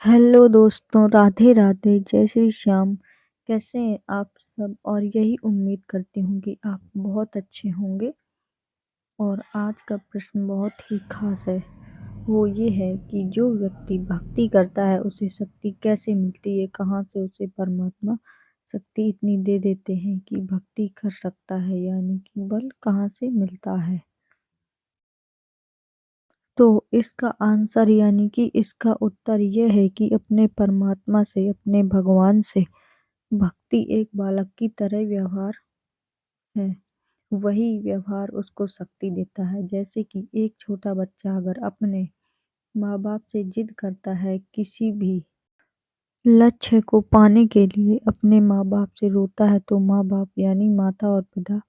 Hello दोस्तों, राधे राधे, जय श्री श्याम। कैसे हैं आप सब? और यही उम्मीद करती हूँ कि आप बहुत अच्छे होंगे। और आज का प्रश्न बहुत ही खास है। वो ये है कि जो व्यक्ति भक्ति करता है उसे शक्ति कैसे मिलती है, कहाँ से उसे परमात्मा शक्ति इतनी दे देते हैं कि भक्ति कर सकता है, यानी कि बल कहाँ से मिलता है। तो इसका आंसर यानी कि इसका उत्तर यह है कि अपने परमात्मा से, अपने भगवान से भक्ति एक बालक की तरह व्यवहार है। वही व्यवहार उसको शक्ति देता है। जैसे कि एक छोटा बच्चा अगर अपने माँ बाप से जिद करता है, किसी भी लक्ष्य को पाने के लिए अपने माँ बाप से रोता है, तो माँ बाप यानी माता और पिता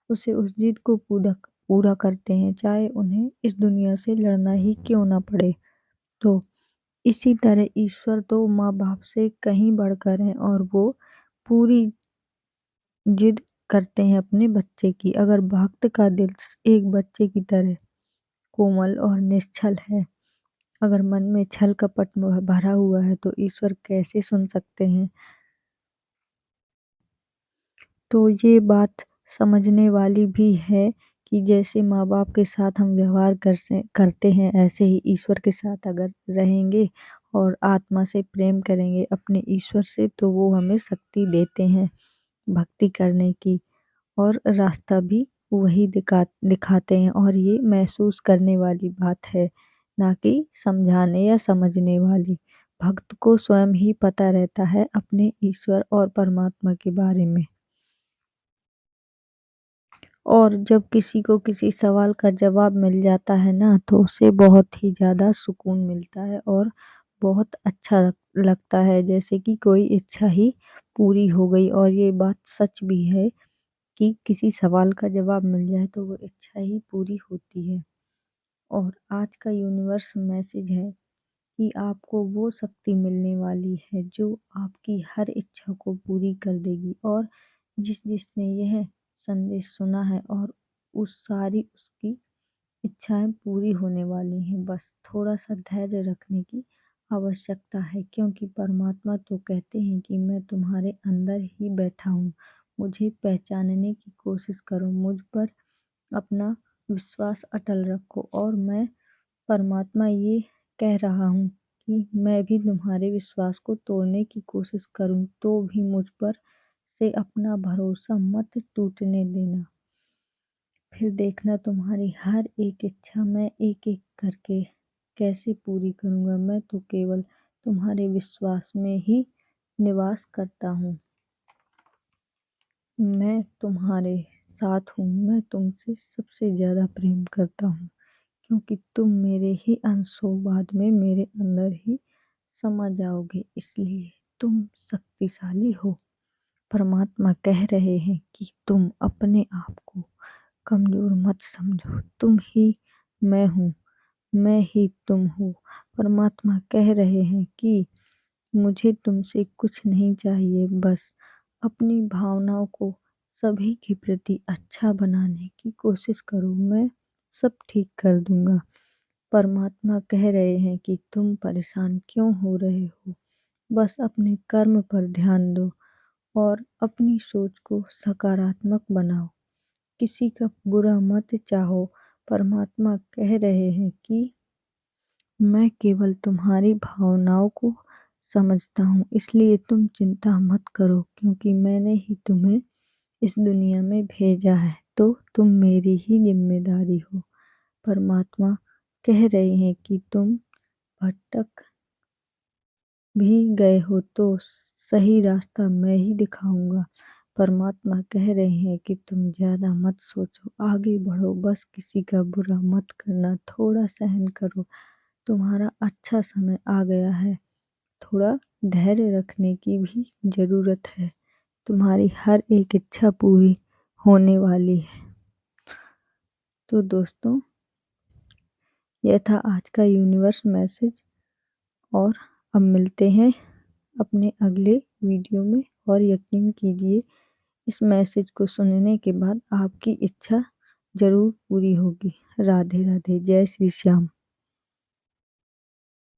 उसे उस जिद को पूरा पूरा करते हैं, चाहे उन्हें इस दुनिया से लड़ना ही क्यों ना पड़े। तो इसी तरह ईश्वर तो माँ बाप से कहीं बढ़कर हैं और वो पूरी जिद करते हैं अपने बच्चे की। अगर भक्त का दिल एक बच्चे की तरह कोमल और निश्चल है, अगर मन में छल कपट भरा हुआ है, तो ईश्वर कैसे सुन सकते हैं। तो ये बात समझने वाली भी है कि जैसे माँ बाप के साथ हम व्यवहार करते हैं, ऐसे ही ईश्वर के साथ अगर रहेंगे और आत्मा से प्रेम करेंगे अपने ईश्वर से, तो वो हमें शक्ति देते हैं भक्ति करने की। और रास्ता भी वही दिखाते हैं। और ये महसूस करने वाली बात है, ना कि समझाने या समझने वाली। भक्त को स्वयं ही पता रहता है अपने ईश्वर और परमात्मा के बारे में। और जब किसी को किसी सवाल का जवाब मिल जाता है ना, तो उसे बहुत ही ज़्यादा सुकून मिलता है और बहुत अच्छा लगता है, जैसे कि कोई इच्छा ही पूरी हो गई। और ये बात सच भी है कि किसी सवाल का जवाब मिल जाए तो वो इच्छा ही पूरी होती है। और आज का यूनिवर्स मैसेज है कि आपको वो शक्ति मिलने वाली है जो आपकी हर इच्छा को पूरी कर देगी। और जिसने यह संदेश सुना है और उस सारी उसकी इच्छाएं पूरी होने वाली हैं। बस थोड़ा सा धैर्य रखने की आवश्यकता है, क्योंकि परमात्मा तो कहते हैं कि मैं तुम्हारे अंदर ही बैठा हूँ, मुझे पहचानने की कोशिश करो, मुझ पर अपना विश्वास अटल रखो। और मैं परमात्मा ये कह रहा हूँ कि मैं भी तुम्हारे विश्वास को तोड़ने की कोशिश करूँ तो भी मुझ पर से अपना भरोसा मत टूटने देना। फिर देखना तुम्हारी हर एक इच्छा मैं एक एक करके कैसे पूरी करूँगा। मैं तो केवल तुम्हारे विश्वास में ही निवास करता हूँ। मैं तुम्हारे साथ हूँ, मैं तुमसे सबसे ज़्यादा प्रेम करता हूँ, क्योंकि तुम मेरे ही अंश हो, बाद में मेरे अंदर ही समा जाओगे, इसलिए तुम शक्तिशाली हो। परमात्मा कह रहे हैं कि तुम अपने आप को कमजोर मत समझो, तुम ही मैं हूँ, मैं ही तुम हो। परमात्मा कह रहे हैं कि मुझे तुमसे कुछ नहीं चाहिए, बस अपनी भावनाओं को सभी के प्रति अच्छा बनाने की कोशिश करो, मैं सब ठीक कर दूंगा। परमात्मा कह रहे हैं कि तुम परेशान क्यों हो रहे हो, बस अपने कर्म पर ध्यान दो और अपनी सोच को सकारात्मक बनाओ, किसी का बुरा मत चाहो। परमात्मा कह रहे हैं कि मैं केवल तुम्हारी भावनाओं को समझता हूँ, इसलिए तुम चिंता मत करो, क्योंकि मैंने ही तुम्हें इस दुनिया में भेजा है, तो तुम मेरी ही जिम्मेदारी हो। परमात्मा कह रहे हैं कि तुम भटक भी गए हो तो सही रास्ता मैं ही दिखाऊंगा। परमात्मा कह रहे हैं कि तुम ज्यादा मत सोचो, आगे बढ़ो, बस किसी का बुरा मत करना, थोड़ा सहन करो, तुम्हारा अच्छा समय आ गया है। थोड़ा धैर्य रखने की भी जरूरत है, तुम्हारी हर एक इच्छा पूरी होने वाली है। तो दोस्तों, यह था आज का यूनिवर्स मैसेज। और अब मिलते हैं अपने अगले वीडियो में। और यकीन कीजिए, इस मैसेज को सुनने के बाद आपकी इच्छा जरूर पूरी होगी। राधे राधे, जय श्री श्याम।